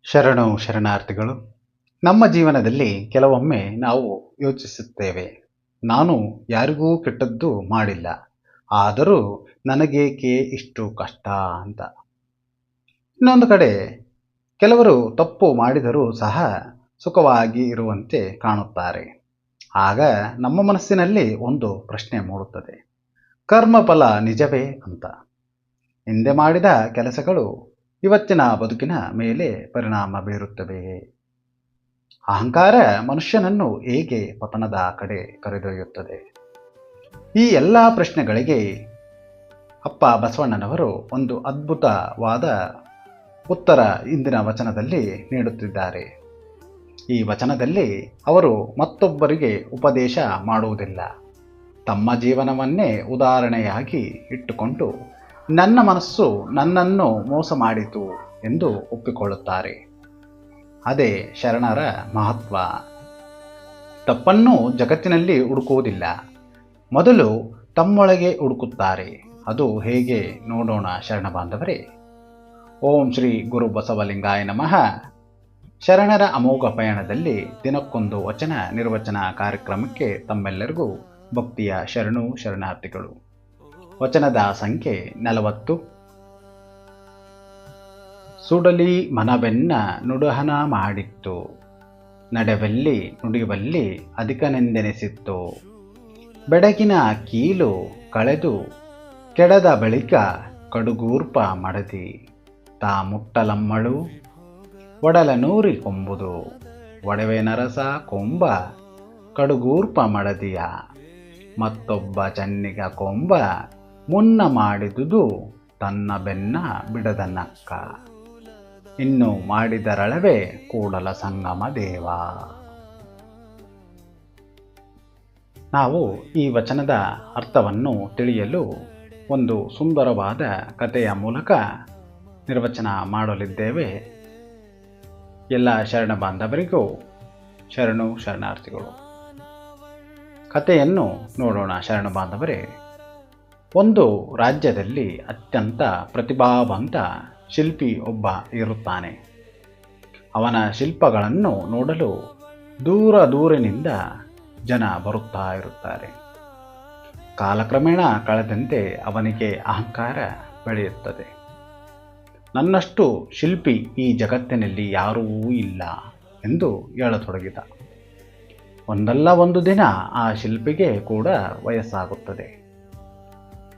ಶರಣು ಶರಣಾರ್ಥಿಗಳು. ನಮ್ಮ ಜೀವನದಲ್ಲಿ ಕೆಲವೊಮ್ಮೆ ನಾವು ಯೋಚಿಸುತ್ತೇವೆ, ನಾನು ಯಾರಿಗೂ ಕೆಟ್ಟದ್ದು ಮಾಡಿಲ್ಲ, ಆದರೂ ನನಗೇಕೆ ಇಷ್ಟು ಕಷ್ಟ ಅಂತ. ಇನ್ನೊಂದು ಕಡೆ ಕೆಲವರು ತಪ್ಪು ಮಾಡಿದರೂ ಸಹ ಸುಖವಾಗಿ ಇರುವಂತೆ ಕಾಣುತ್ತಾರೆ. ಆಗ ನಮ್ಮ ಮನಸ್ಸಿನಲ್ಲಿ ಒಂದು ಪ್ರಶ್ನೆ ಮೂಡುತ್ತದೆ, ಕರ್ಮಫಲ ನಿಜವೇ ಅಂತ. ಹಿಂದೆ ಮಾಡಿದ ಕೆಲಸಗಳು ಇವತ್ತಿನ ಬದುಕಿನ ಮೇಲೆ ಪರಿಣಾಮ ಬೀರುತ್ತವೆಯೇ? ಅಹಂಕಾರ ಮನುಷ್ಯನನ್ನು ಹೇಗೆ ಪತನದ ಕಡೆ ಕರೆದೊಯ್ಯುತ್ತದೆ? ಈ ಎಲ್ಲ ಪ್ರಶ್ನೆಗಳಿಗೆ ಅಪ್ಪ ಬಸವಣ್ಣನವರು ಒಂದು ಅದ್ಭುತವಾದ ಉತ್ತರ ಇಂದಿನ ವಚನದಲ್ಲಿ ನೀಡುತ್ತಿದ್ದಾರೆ. ಈ ವಚನದಲ್ಲಿ ಅವರು ಮತ್ತೊಬ್ಬರಿಗೆ ಉಪದೇಶ ಮಾಡುವುದಿಲ್ಲ, ತಮ್ಮ ಜೀವನವನ್ನೇ ಉದಾಹರಣೆಯಾಗಿ ಇಟ್ಟುಕೊಂಡು ನನ್ನ ಮನಸ್ಸು ನನ್ನನ್ನು ಮೋಸ ಮಾಡಿತು ಎಂದು ಒಪ್ಪಿಕೊಳ್ಳುತ್ತಾರೆ. ಅದೇ ಶರಣರ ಮಹತ್ವ. ತಪ್ಪನ್ನು ಜಗತ್ತಿನಲ್ಲಿ ಹುಡುಕುವುದಿಲ್ಲ, ಮೊದಲು ತಮ್ಮೊಳಗೆ ಹುಡುಕುತ್ತಾರೆ. ಅದು ಹೇಗೆ ನೋಡೋಣ ಶರಣ ಬಾಂಧವರೇ. ಓಂ ಶ್ರೀ ಗುರು ಬಸವಲಿಂಗಾಯ ನಮಃ. ಶರಣರ ಅಮೋಘ ಪಯಣದಲ್ಲಿ ದಿನಕ್ಕೊಂದು ವಚನ ನಿರ್ವಚನ ಕಾರ್ಯಕ್ರಮಕ್ಕೆ ತಮ್ಮೆಲ್ಲರಿಗೂ ಭಕ್ತಿಯ ಶರಣು ಶರಣಾರ್ಥಿಗಳು. ವಚನದ ಸಂಖ್ಯೆ 40. ಸುಡಲಿ ಮನವೆನ್ನ ನುಡುಹನ ಮಾಡಿತ್ತು, ನಡೆವಲ್ಲಿ ನುಡಿವಲ್ಲಿ ಅಧಿಕನೆಂದೆನಿಸಿತ್ತು. ಬೆಡಗಿನ ಕೀಲು ಕಳೆದು ಕೆಡದ ಬಳಿಕ ಕಡುಗೂರ್ಪ ಮಡದಿ, ತಾ ಮುಟ್ಟಲಮ್ಮಳು ಒಡಲ ನೂರಿ ಕೊಂಬುದು. ಒಡವೆ ನರಸ ಕೊಂಬ ಕಡುಗೂರ್ಪ ಮಡದಿಯ, ಮತ್ತೊಬ್ಬ ಚನ್ನಿಗ ಕೊಂಬ ಮುನ್ನ ಮಾಡಿದುದು ತನ್ನ ಬೆನ್ನ ಬಿಡದ ನಕ್ಕ. ಇನ್ನು ಮಾಡಿದರಳವೇ ಕೂಡಲ ಸಂಗಮ ದೇವ. ನಾವು ಈ ವಚನದ ಅರ್ಥವನ್ನು ತಿಳಿಯಲು ಒಂದು ಸುಂದರವಾದ ಕಥೆಯ ಮೂಲಕ ನಿರ್ವಚನ ಮಾಡಲಿದ್ದೇವೆ. ಎಲ್ಲ ಶರಣ ಬಾಂಧವರಿಗೂ ಶರಣು ಶರಣಾರ್ಥಿಗಳು. ಕಥೆಯನ್ನು ನೋಡೋಣ ಶರಣ ಬಾಂಧವರೇ. ಒಂದು ರಾಜ್ಯದಲ್ಲಿ ಅತ್ಯಂತ ಪ್ರತಿಭಾವಂತ ಶಿಲ್ಪಿ ಒಬ್ಬ ಇರುತ್ತಾನೆ. ಅವನ ಶಿಲ್ಪಗಳನ್ನು ನೋಡಲು ದೂರದಿಂದ ಜನ ಬರುತ್ತಾ ಇರುತ್ತಾರೆ. ಕಾಲಕ್ರಮೇಣ ಕಳೆದಂತೆ ಅವನಿಗೆ ಅಹಂಕಾರ ಬೆಳೆಯುತ್ತದೆ. ನನ್ನಷ್ಟು ಶಿಲ್ಪಿ ಈ ಜಗತ್ತಿನಲ್ಲಿ ಯಾರೂ ಇಲ್ಲ ಎಂದು ಹೇಳತೊಡಗಿದ. ಒಂದಲ್ಲ ಒಂದು ದಿನ ಆ ಶಿಲ್ಪಿಗೆ ಕೂಡ ವಯಸ್ಸಾಗುತ್ತದೆ.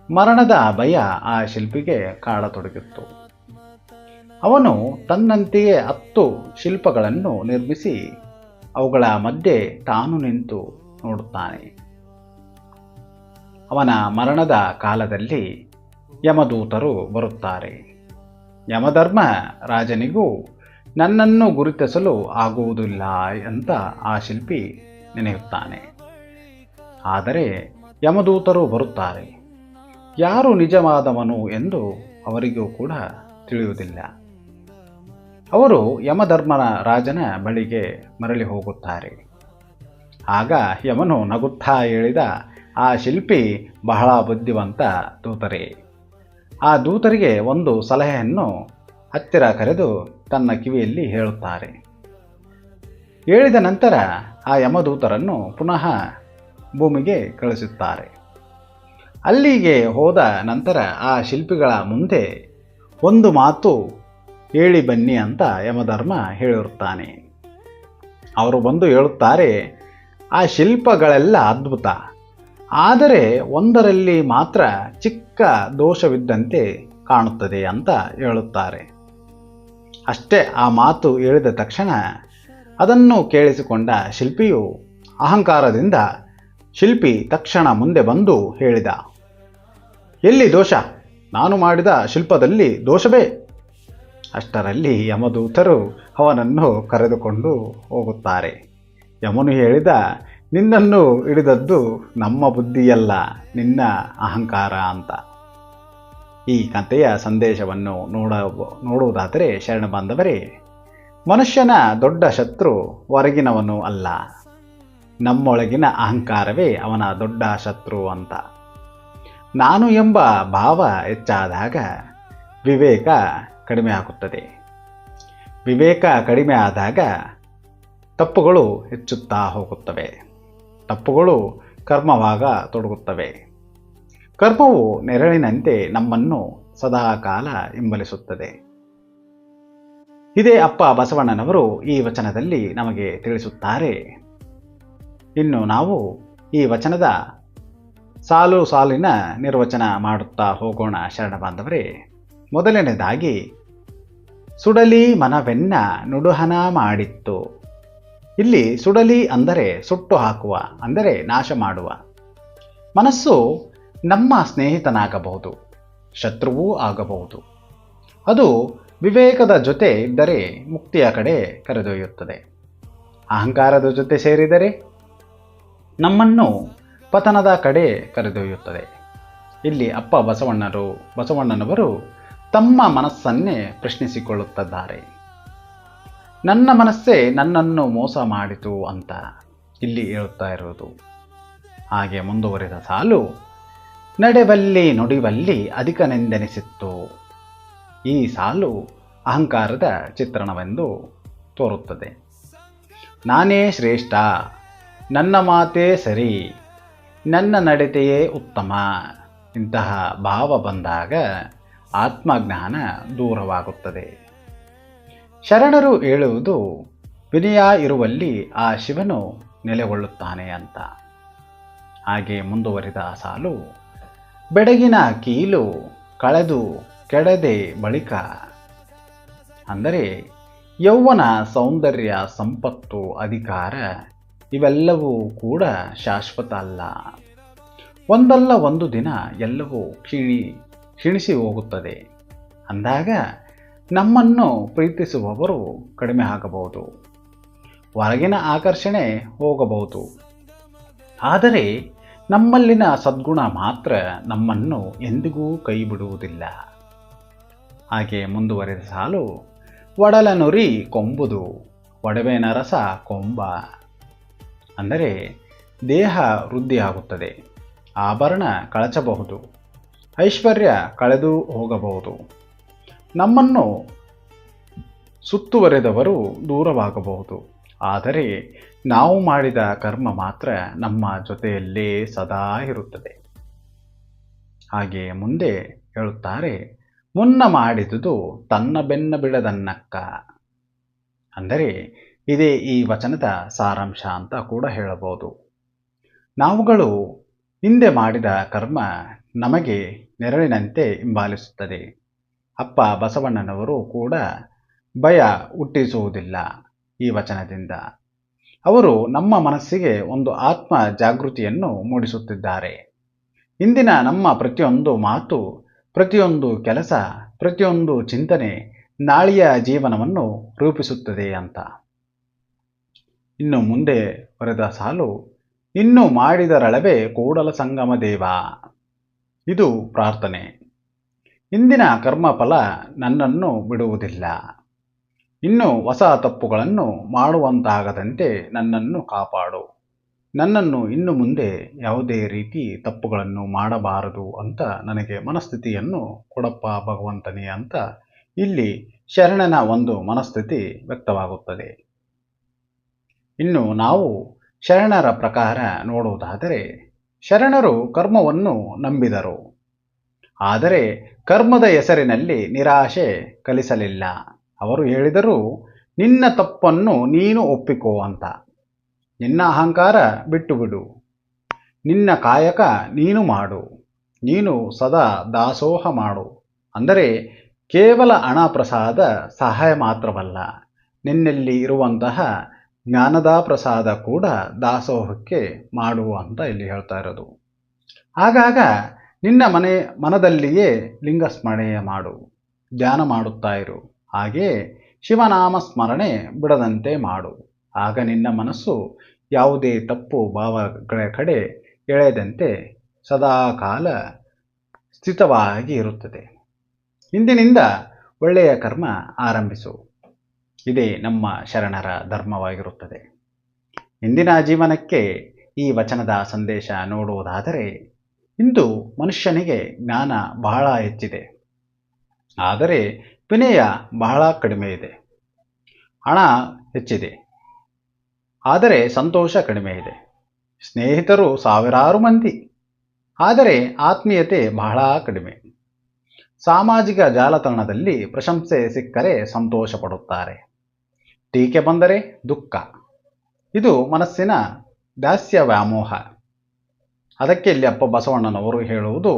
ಮರಣದ ಭಯ ಆ ಶಿಲ್ಪಿಗೆ ಕಾಡತೊಡಗಿತ್ತು. ಅವನು ತನ್ನಂತೆಯೇ 10 ಶಿಲ್ಪಗಳನ್ನು ನಿರ್ಮಿಸಿ ಅವುಗಳ ಮಧ್ಯೆ ತಾನು ನಿಂತು ನೋಡುತ್ತಾನೆ. ಅವನ ಮರಣದ ಕಾಲದಲ್ಲಿ ಯಮದೂತರು ಬರುತ್ತಾರೆ. ಯಮಧರ್ಮ ರಾಜನಿಗೂ ನನ್ನನ್ನು ಗುರುತಿಸಲು ಆಗುವುದಿಲ್ಲ ಅಂತ ಆ ಶಿಲ್ಪಿ ನೆನೆಯುತ್ತಾನೆ. ಆದರೆ ಯಮದೂತರು ಬರುತ್ತಾರೆ. ಯಾರು ನಿಜವಾದವನು ಎಂದು ಅವರಿಗೂ ಕೂಡ ತಿಳಿಯುವುದಿಲ್ಲ. ಅವರು ಯಮಧರ್ಮನ ರಾಜನ ಬಳಿಗೆ ಮರಳಿ ಹೋಗುತ್ತಾರೆ. ಆಗ ಯಮನು ನಗುತ್ತಾ ಹೇಳಿದ, ಆ ಶಿಲ್ಪಿ ಬಹಳ ಬುದ್ಧಿವಂತ ದೂತರೇ. ಆ ದೂತರಿಗೆ ಒಂದು ಸಲಹೆಯನ್ನು ಹತ್ತಿರ ಕರೆದು ತನ್ನ ಕಿವಿಯಲ್ಲಿ ಹೇಳುತ್ತಾರೆ. ಹೇಳಿದ ನಂತರ ಆ ಯಮದೂತರನ್ನು ಪುನಃ ಭೂಮಿಗೆ ಕಳಿಸುತ್ತಾರೆ. ಅಲ್ಲಿಗೆ ಹೋದ ನಂತರ ಆ ಶಿಲ್ಪಿಗಳ ಮುಂದೆ ಒಂದು ಮಾತು ಹೇಳಿ ಬನ್ನಿ ಅಂತ ಯಮಧರ್ಮ ಹೇಳಿರುತ್ತಾನೆ. ಅವರು ಬಂದು ಹೇಳುತ್ತಾರೆ, ಆ ಶಿಲ್ಪಗಳೆಲ್ಲ ಅದ್ಭುತ, ಆದರೆ ಒಂದರಲ್ಲಿ ಮಾತ್ರ ಚಿಕ್ಕ ದೋಷವಿದ್ದಂತೆ ಕಾಣುತ್ತದೆ ಅಂತ ಹೇಳುತ್ತಾರೆ. ಅಷ್ಟೇ. ಆ ಮಾತು ಹೇಳಿದ ತಕ್ಷಣ ಅದನ್ನು ಕೇಳಿಸಿಕೊಂಡ ಶಿಲ್ಪಿಯು ಅಹಂಕಾರದಿಂದ ಶಿಲ್ಪಿ ತಕ್ಷಣ ಮುಂದೆ ಬಂದು ಹೇಳಿದ, ಎಲ್ಲಿ ದೋಷ? ನಾನು ಮಾಡಿದ ಶಿಲ್ಪದಲ್ಲಿ ದೋಷವೇ? ಅಷ್ಟರಲ್ಲಿ ಯಮದೂತರು ಅವನನ್ನು ಕರೆದುಕೊಂಡು ಹೋಗುತ್ತಾರೆ. ಯಮನು ಹೇಳಿದ, ನಿನ್ನನ್ನು ಹಿಡಿದದ್ದು ನಮ್ಮ ಬುದ್ಧಿಯಲ್ಲ, ನಿನ್ನ ಅಹಂಕಾರ ಅಂತ. ಈ ಕಥೆಯ ಸಂದೇಶವನ್ನು ನೋಡುವುದಾದರೆ ಶರಣ ಬಾಂಧವರೇ, ಮನುಷ್ಯನ ದೊಡ್ಡ ಶತ್ರು ಹೊರಗಿನವನು ಅಲ್ಲ, ನಮ್ಮೊಳಗಿನ ಅಹಂಕಾರವೇ ಅವನ ದೊಡ್ಡ ಶತ್ರು ಅಂತ. ನಾನು ಎಂಬ ಭಾವ ಹೆಚ್ಚಾದಾಗ ವಿವೇಕ ಕಡಿಮೆ ಆಗುತ್ತದೆ. ವಿವೇಕ ಕಡಿಮೆ ಆದಾಗ ತಪ್ಪುಗಳು ಹೆಚ್ಚುತ್ತಾ ಹೋಗುತ್ತವೆ. ತಪ್ಪುಗಳು ಕರ್ಮವಾಗ ತೊಡಗುತ್ತವೆ. ಕರ್ಮವು ನೆರಳಿನಂತೆ ನಮ್ಮನ್ನು ಸದಾಕಾಲ ಹಿಂಬಲಿಸುತ್ತದೆ. ಇದೇ ಅಪ್ಪ ಬಸವಣ್ಣನವರು ಈ ವಚನದಲ್ಲಿ ನಮಗೆ ತಿಳಿಸುತ್ತಾರೆ. ಇನ್ನು ನಾವು ಈ ವಚನದ ಸಾಲು ಸಾಲಿನ ನಿರ್ವಚನ ಮಾಡುತ್ತಾ ಹೋಗೋಣ ಶರಣ ಬಾಂಧವರೇ. ಮೊದಲನೇದಾಗಿ, ಸುಡಲಿ ಮನವೆನ್ನ ನುಡುಹನ ಮಾಡಿತ್ತು. ಇಲ್ಲಿ ಸುಡಲಿ ಅಂದರೆ ಸುಟ್ಟು ಹಾಕುವ, ಅಂದರೆ ನಾಶ ಮಾಡುವ. ಮನಸ್ಸು ನಮ್ಮ ಸ್ನೇಹಿತನಾಗಬಹುದು, ಶತ್ರುವೂ ಆಗಬಹುದು. ಅದು ವಿವೇಕದ ಜೊತೆ ಇದ್ದರೆ ಮುಕ್ತಿಯ ಕಡೆ ಕರೆದೊಯ್ಯುತ್ತದೆ. ಅಹಂಕಾರದ ಜೊತೆ ಸೇರಿದರೆ ನಮ್ಮನ್ನು ಪತನದ ಕಡೆ ಕರೆದೊಯ್ಯುತ್ತದೆ. ಇಲ್ಲಿ ಅಪ್ಪ ಬಸವಣ್ಣನವರು ತಮ್ಮ ಮನಸ್ಸನ್ನೇ ಪ್ರಶ್ನಿಸಿಕೊಳ್ಳುತ್ತಿದ್ದಾರೆ. ನನ್ನ ಮನಸ್ಸೇ ನನ್ನನ್ನು ಮೋಸ ಮಾಡಿತು ಅಂತ ಇಲ್ಲಿ ಹೇಳುತ್ತಾ ಇರುವುದು. ಹಾಗೆ ಮುಂದುವರಿದ ಸಾಲು, ನಡೆವಲ್ಲಿ ನುಡಿವಲ್ಲಿ ಅಧಿಕನೆಂದೆನಿಸಿತ್ತು. ಈ ಸಾಲು ಅಹಂಕಾರದ ಚಿತ್ರಣವೆಂದು ತೋರುತ್ತದೆ. ನಾನೇ ಶ್ರೇಷ್ಠ, ನನ್ನ ಮಾತೇ ಸರಿ, ನನ್ನ ನಡತೆಯೇ ಉತ್ತಮ, ಇಂತಹ ಭಾವ ಬಂದಾಗ ಆತ್ಮಜ್ಞಾನ ದೂರವಾಗುತ್ತದೆ. ಶರಣರು ಹೇಳುವುದು, ವಿನಯ ಇರುವಲ್ಲಿ ಆ ಶಿವನು ನೆಲೆಗೊಳ್ಳುತ್ತಾನೆ ಅಂತ. ಹಾಗೆ ಮುಂದುವರಿದ ಸಾಲು, ಬೆಡಗಿನ ಕೀಲು ಕಳೆದು ಕೆಡದೆ ಬಳಿಕ, ಅಂದರೆ ಯೌವನ, ಸೌಂದರ್ಯ, ಸಂಪತ್ತು, ಅಧಿಕಾರ ಇವೆಲ್ಲವೂ ಕೂಡ ಶಾಶ್ವತ ಅಲ್ಲ. ಒಂದಲ್ಲ ಒಂದು ದಿನ ಎಲ್ಲವೂ ಕ್ಷೀಣಿಸಿ ಹೋಗುತ್ತದೆ. ಅಂದಾಗ ನಮ್ಮನ್ನು ಪ್ರೀತಿಸುವವರು ಕಡಿಮೆ ಆಗಬಹುದು, ಹೊರಗಿನ ಆಕರ್ಷಣೆ ಹೋಗಬಹುದು. ಆದರೆ ನಮ್ಮಲ್ಲಿನ ಸದ್ಗುಣ ಮಾತ್ರ ನಮ್ಮನ್ನು ಎಂದಿಗೂ ಕೈ ಬಿಡುವುದಿಲ್ಲ. ಹಾಗೆ ಮುಂದುವರೆದ ಸಾಲು, ಒಡಲ ನುರಿ ಕೊಂಬುದು, ಒಡವೆನ ರಸ ಕೊಂಬ. ಅಂದರೆ ದೇಹ ವೃದ್ಧಿಯಾಗುತ್ತದೆ, ಆಭರಣ ಕಳಚಬಹುದು, ಐಶ್ವರ್ಯ ಕಳೆದು ಹೋಗಬಹುದು, ನಮ್ಮನ್ನು ಸುತ್ತುವರೆದವರು ದೂರವಾಗಬಹುದು. ಆದರೆ ನಾವು ಮಾಡಿದ ಕರ್ಮ ಮಾತ್ರ ನಮ್ಮ ಜೊತೆಯಲ್ಲೇ ಸದಾ ಇರುತ್ತದೆ. ಹಾಗೆ ಮುಂದೆ ಹೇಳುತ್ತಾರೆ, ಮುನ್ನ ಮಾಡಿದುದು ತನ್ನ ಬೆನ್ನ ಬಿಡದನ್ನಕ್ಕ. ಅಂದರೆ ಇದೇ ಈ ವಚನದ ಸಾರಾಂಶ ಅಂತ ಕೂಡ ಹೇಳಬಹುದು. ನಾವುಗಳು ಹಿಂದೆ ಮಾಡಿದ ಕರ್ಮ ನಮಗೆ ನೆರಳಿನಂತೆ ಹಿಂಬಾಲಿಸುತ್ತದೆ. ಅಪ್ಪ ಬಸವಣ್ಣನವರು ಕೂಡ ಭಯ ಹುಟ್ಟಿಸುವುದಿಲ್ಲ ಈ ವಚನದಿಂದ. ಅವರು ನಮ್ಮ ಮನಸ್ಸಿಗೆ ಒಂದು ಆತ್ಮ ಜಾಗೃತಿಯನ್ನು ಮೂಡಿಸುತ್ತಿದ್ದಾರೆ. ಇಂದಿನ ನಮ್ಮ ಪ್ರತಿಯೊಂದು ಮಾತು, ಪ್ರತಿಯೊಂದು ಕೆಲಸ, ಪ್ರತಿಯೊಂದು ಚಿಂತನೆ ನಾಳೆಯ ಜೀವನವನ್ನು ರೂಪಿಸುತ್ತದೆ ಅಂತ. ಇನ್ನು ಮುಂದೆ ಬರೆದ ಸಾಲು, ಇನ್ನು ಮಾಡಿದರಳವೇ ಕೂಡಲ ಸಂಗಮ ದೇವ. ಇದು ಪ್ರಾರ್ಥನೆ. ಇಂದಿನ ಕರ್ಮಫಲ ನನ್ನನ್ನು ಬಿಡುವುದಿಲ್ಲ. ಇನ್ನು ಹೊಸ ತಪ್ಪುಗಳನ್ನು ಮಾಡುವಂತಾಗದಂತೆ ನನ್ನನ್ನು ಕಾಪಾಡು. ನನ್ನನ್ನು ಇನ್ನು ಮುಂದೆ ಯಾವುದೇ ರೀತಿ ತಪ್ಪುಗಳನ್ನು ಮಾಡಬಾರದು ಅಂತ ನನಗೆ ಮನಸ್ಥಿತಿಯನ್ನು ಕೊಡಪ್ಪ ಭಗವಂತನೇ ಅಂತ ಇಲ್ಲಿ ಶರಣನ ಒಂದು ಮನಸ್ಥಿತಿ ವ್ಯಕ್ತವಾಗುತ್ತದೆ. ಇನ್ನು ನಾವು ಶರಣರ ಪ್ರಕಾರ ನೋಡುವುದಾದರೆ, ಶರಣರು ಕರ್ಮವನ್ನು ನಂಬಿದರು. ಆದರೆ ಕರ್ಮದ ಹೆಸರಿನಲ್ಲಿ ನಿರಾಶೆ ಕಲಿಸಲಿಲ್ಲ. ಅವರು ಹೇಳಿದರು, ನಿನ್ನ ತಪ್ಪನ್ನು ನೀನು ಒಪ್ಪಿಕೋ ಅಂತ. ನಿನ್ನ ಅಹಂಕಾರ ಬಿಟ್ಟು ಬಿಡು, ನಿನ್ನ ಕಾಯಕ ನೀನು ಮಾಡು, ನೀನು ಸದಾ ದಾಸೋಹ ಮಾಡು. ಅಂದರೆ ಕೇವಲ ಹಣ ಪ್ರಸಾದ ಸಹಾಯ ಮಾತ್ರವಲ್ಲ, ನಿನ್ನಲ್ಲಿ ಇರುವಂತಹ ಜ್ಞಾನದ ಪ್ರಸಾದ ಕೂಡ ದಾಸೋಹಕ್ಕೆ ಮಾಡು ಅಂತ ಇಲ್ಲಿ ಹೇಳ್ತಾ ಇರೋದು. ಆಗಾಗ ನಿನ್ನ ಮನದಲ್ಲಿಯೇ ಲಿಂಗ ಸ್ಮರಣೆಯ ಮಾಡು, ಧ್ಯಾನ ಮಾಡುತ್ತಾ ಇರು. ಹಾಗೆಯೇ ಶಿವನಾಮ ಸ್ಮರಣೆ ಬಿಡದಂತೆ ಮಾಡು. ಆಗ ನಿನ್ನ ಮನಸ್ಸು ಯಾವುದೇ ತಪ್ಪು ಭಾವಗಳ ಕಡೆ ಎಳೆಯದಂತೆ ಸದಾಕಾಲ ಸ್ಥಿತವಾಗಿ ಇರುತ್ತದೆ. ಇಂದಿನಿಂದ ಒಳ್ಳೆಯ ಕರ್ಮ ಆರಂಭಿಸು. ಇದೇ ನಮ್ಮ ಶರಣರ ಧರ್ಮವಾಗಿರುತ್ತದೆ. ಇಂದಿನ ಜೀವನಕ್ಕೆ ಈ ವಚನದ ಸಂದೇಶ ನೋಡುವುದಾದರೆ, ಇಂದು ಮನುಷ್ಯನಿಗೆ ಜ್ಞಾನ ಬಹಳ ಹೆಚ್ಚಿದೆ, ಆದರೆ ವಿನಯ ಬಹಳ ಕಡಿಮೆ ಇದೆ. ಹಣ ಹೆಚ್ಚಿದೆ, ಆದರೆ ಸಂತೋಷ ಕಡಿಮೆ ಇದೆ. ಸ್ನೇಹಿತರು ಸಾವಿರಾರು ಮಂದಿ, ಆದರೆ ಆತ್ಮೀಯತೆ ಬಹಳ ಕಡಿಮೆ. ಸಾಮಾಜಿಕ ಜಾಲತಾಣದಲ್ಲಿ ಪ್ರಶಂಸೆ ಸಿಕ್ಕರೆ ಸಂತೋಷ ಪಡುತ್ತಾರೆ, ಟೀಕೆ ಬಂದರೆ ದುಃಖ. ಇದು ಮನಸ್ಸಿನ ದಾಸ್ಯ ವ್ಯಾಮೋಹ. ಅದಕ್ಕೆ ಇಲ್ಲಿ ಅಪ್ಪ ಬಸವಣ್ಣನವರು ಹೇಳುವುದು,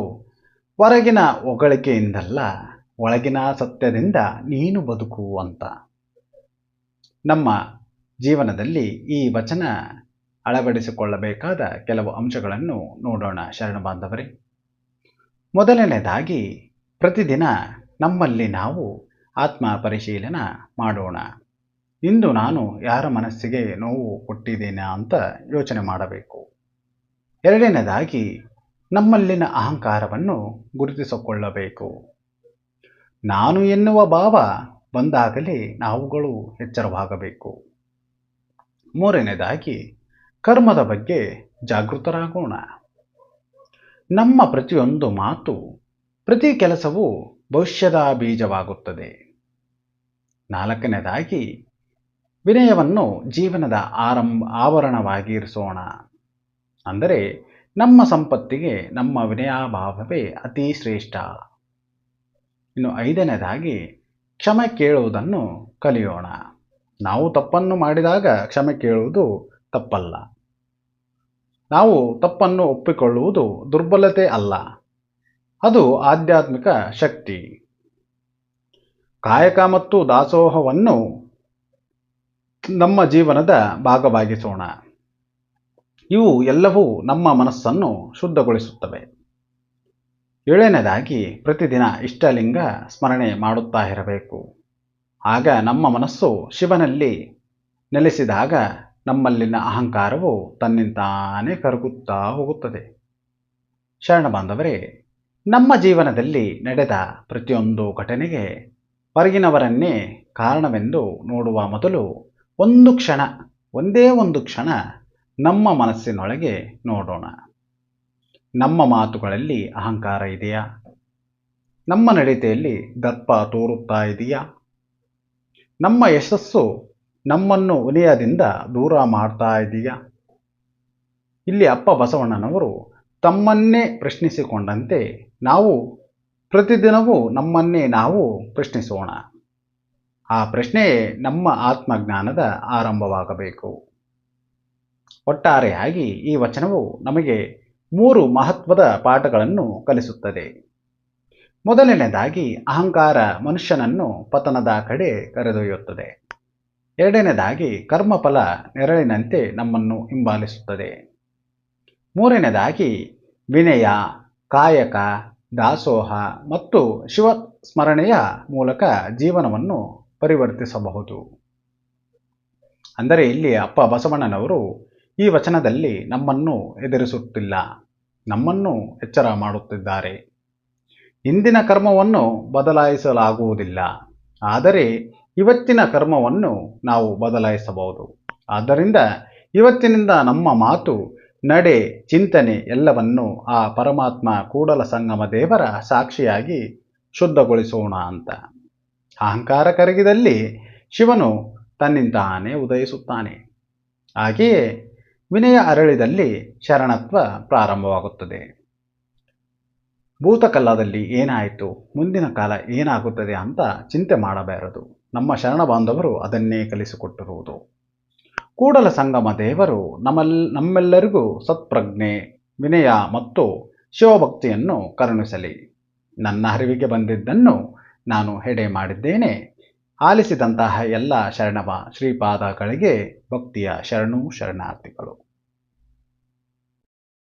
ಹೊರಗಿನ ಹೊಗಳಿಕೆಯಿಂದಲ್ಲ, ಒಳಗಿನ ಸತ್ಯದಿಂದ ನೀನು ಬದುಕು ಅಂತ. ನಮ್ಮ ಜೀವನದಲ್ಲಿ ಈ ವಚನ ಅಳವಡಿಸಿಕೊಳ್ಳಬೇಕಾದ ಕೆಲವು ಅಂಶಗಳನ್ನು ನೋಡೋಣ ಶರಣ ಬಾಂಧವರೇ. ಮೊದಲನೇದಾಗಿ, ಪ್ರತಿದಿನ ನಮ್ಮಲ್ಲಿ ನಾವು ಆತ್ಮ ಪರಿಶೀಲನೆ ಮಾಡೋಣ. ಇಂದು ನಾನು ಯಾರ ಮನಸ್ಸಿಗೆ ನೋವು ಕೊಟ್ಟಿದ್ದೇನೆ ಅಂತ ಯೋಚನೆ ಮಾಡಬೇಕು. ಎರಡನೇದಾಗಿ, ನಮ್ಮಲ್ಲಿನ ಅಹಂಕಾರವನ್ನು ಗುರುತಿಸಿಕೊಳ್ಳಬೇಕು. ನಾನು ಎನ್ನುವ ಭಾವ ಬಂದಾಗಲೇ ನಾವುಗಳು ಎಚ್ಚರವಾಗಬೇಕು. ಮೂರನೇದಾಗಿ, ಕರ್ಮದ ಬಗ್ಗೆ ಜಾಗೃತರಾಗೋಣ. ನಮ್ಮ ಪ್ರತಿಯೊಂದು ಮಾತು, ಪ್ರತಿ ಕೆಲಸವೂ ಭವಿಷ್ಯದ ಬೀಜವಾಗುತ್ತದೆ. ನಾಲ್ಕನೇದಾಗಿ, ವಿನಯವನ್ನು ಜೀವನದ ಆವರಣವಾಗಿರಿಸೋಣ. ಅಂದರೆ ನಮ್ಮ ಸಂಪತ್ತಿಗೆ ನಮ್ಮ ವಿನಯಭಾವವೇ ಅತಿ ಶ್ರೇಷ್ಠ. ಇನ್ನು ಐದನೇದಾಗಿ, ಕ್ಷಮೆ ಕೇಳುವುದನ್ನು ಕಲಿಯೋಣ. ನಾವು ತಪ್ಪನ್ನು ಮಾಡಿದಾಗ ಕ್ಷಮೆ ಕೇಳುವುದು ತಪ್ಪಲ್ಲ. ನಾವು ತಪ್ಪನ್ನು ಒಪ್ಪಿಕೊಳ್ಳುವುದು ದುರ್ಬಲತೆ ಅಲ್ಲ, ಅದು ಆಧ್ಯಾತ್ಮಿಕ ಶಕ್ತಿ. ಕಾಯಕ ಮತ್ತು ದಾಸೋಹವನ್ನು ನಮ್ಮ ಜೀವನದ ಭಾಗವಾಗಿಸೋಣ. ಇವು ಎಲ್ಲವೂ ನಮ್ಮ ಮನಸ್ಸನ್ನು ಶುದ್ಧಗೊಳಿಸುತ್ತವೆ. ಏಳನೇದಾಗಿ, ಪ್ರತಿದಿನ ಇಷ್ಟಲಿಂಗ ಸ್ಮರಣೆ ಮಾಡುತ್ತಾ ಇರಬೇಕು. ಆಗ ನಮ್ಮ ಮನಸ್ಸು ಶಿವನಲ್ಲಿ ನೆಲೆಸಿದಾಗ ನಮ್ಮಲ್ಲಿನ ಅಹಂಕಾರವು ತನ್ನಿಂತಾನೇ ಕರಗುತ್ತಾ ಹೋಗುತ್ತದೆ. ಶರಣ ಬಾಂಧವರೇ, ನಮ್ಮ ಜೀವನದಲ್ಲಿ ನಡೆದ ಪ್ರತಿಯೊಂದು ಘಟನೆಗೆ ಹೊರಗಿನವರನ್ನೇ ಕಾರಣವೆಂದು ನೋಡುವ ಮೊದಲು ಒಂದೇ ಒಂದು ಕ್ಷಣ ನಮ್ಮ ಮನಸ್ಸಿನೊಳಗೆ ನೋಡೋಣ. ನಮ್ಮ ಮಾತುಗಳಲ್ಲಿ ಅಹಂಕಾರ ಇದೆಯಾ? ನಮ್ಮ ನಡತೆಯಲ್ಲಿ ದರ್ಪ ತೋರುತ್ತಾ ಇದೆಯಾ? ನಮ್ಮ ಯಶಸ್ಸು ನಮ್ಮನ್ನು ವಿನಯದಿಂದ ದೂರ ಮಾಡ್ತಾ ಇದೆಯಾ? ಇಲ್ಲಿ ಅಪ್ಪ ಬಸವಣ್ಣನವರು ತಮ್ಮನ್ನೇ ಪ್ರಶ್ನಿಸಿಕೊಂಡಂತೆ ನಾವು ಪ್ರತಿದಿನವೂ ನಮ್ಮನ್ನೇ ನಾವು ಪ್ರಶ್ನಿಸೋಣ. ಆ ಪ್ರಶ್ನೆಯೇ ನಮ್ಮ ಆತ್ಮಜ್ಞಾನದ ಆರಂಭವಾಗಬೇಕು. ಒಟ್ಟಾರೆಯಾಗಿ ಈ ವಚನವು ನಮಗೆ 3 ಮಹತ್ವದ ಪಾಠಗಳನ್ನು ಕಲಿಸುತ್ತದೆ. ಮೊದಲನೇದಾಗಿ, ಅಹಂಕಾರ ಮನುಷ್ಯನನ್ನು ಪತನದ ಕಡೆ ಕರೆದೊಯ್ಯುತ್ತದೆ. ಎರಡನೇದಾಗಿ, ಕರ್ಮಫಲ ನೆರಳಿನಂತೆ ನಮ್ಮನ್ನು ಹಿಂಬಾಲಿಸುತ್ತದೆ. ಮೂರನೇದಾಗಿ, ವಿನಯ, ಕಾಯಕ, ದಾಸೋಹ ಮತ್ತು ಶಿವಸ್ಮರಣೆಯ ಮೂಲಕ ಜೀವನವನ್ನು ಪರಿವರ್ತಿಸಬಹುದು. ಅಂದರೆ ಇಲ್ಲಿ ಅಪ್ಪ ಬಸವಣ್ಣನವರು ಈ ವಚನದಲ್ಲಿ ನಮ್ಮನ್ನು ಎದುರಿಸುತ್ತಿಲ್ಲ, ನಮ್ಮನ್ನು ಎಚ್ಚರ ಮಾಡುತ್ತಿದ್ದಾರೆ. ಇಂದಿನ ಕರ್ಮವನ್ನು ಬದಲಾಯಿಸಲಾಗುವುದಿಲ್ಲ, ಆದರೆ ಇವತ್ತಿನ ಕರ್ಮವನ್ನು ನಾವು ಬದಲಾಯಿಸಬಹುದು. ಆದ್ದರಿಂದ ಇವತ್ತಿನಿಂದ ನಮ್ಮ ಮಾತು, ನಡೆ, ಚಿಂತನೆ ಎಲ್ಲವನ್ನು ಆ ಪರಮಾತ್ಮ ಕೂಡಲ ಸಂಗಮ ದೇವರ ಸಾಕ್ಷಿಯಾಗಿ ಶುದ್ಧಗೊಳಿಸೋಣ ಅಂತ. ಅಹಂಕಾರ ಕರಗಿದಲ್ಲಿ ಶಿವನು ತನ್ನಿಂದಾನೇ ಉದಯಿಸುತ್ತಾನೆ. ಹಾಗೆಯೇ ವಿನಯ ಅರಳಿದಲ್ಲಿ ಶರಣತ್ವ ಪ್ರಾರಂಭವಾಗುತ್ತದೆ. ಭೂತಕಾಲದಲ್ಲಿ ಏನಾಯಿತು, ಮುಂದಿನ ಕಾಲ ಏನಾಗುತ್ತದೆ ಅಂತ ಚಿಂತೆ ಮಾಡಬಾರದು. ನಮ್ಮ ಶರಣ ಬಾಂಧವರು ಅದನ್ನೇ ಕಲಿಸಿಕೊಟ್ಟಿರುವುದು. ಕೂಡಲ ಸಂಗಮ ದೇವರು ನಮ್ಮೆಲ್ಲರಿಗೂ ಸತ್ಪ್ರಜ್ಞೆ, ವಿನಯ ಮತ್ತು ಶಿವಭಕ್ತಿಯನ್ನು ಕರುಣಿಸಲಿ. ನನ್ನ ಅರಿವಿಗೆ ಬಂದಿದ್ದನ್ನು ನಾನು ಎಡೆ ಮಾಡಿದ್ದೇನೆ. ಆಲಿಸಿದಂತಹ ಎಲ್ಲ ಶ್ರೀಪಾದಗಳಿಗೆ ಭಕ್ತಿಯ ಶರಣಾರ್ಥಿಗಳು.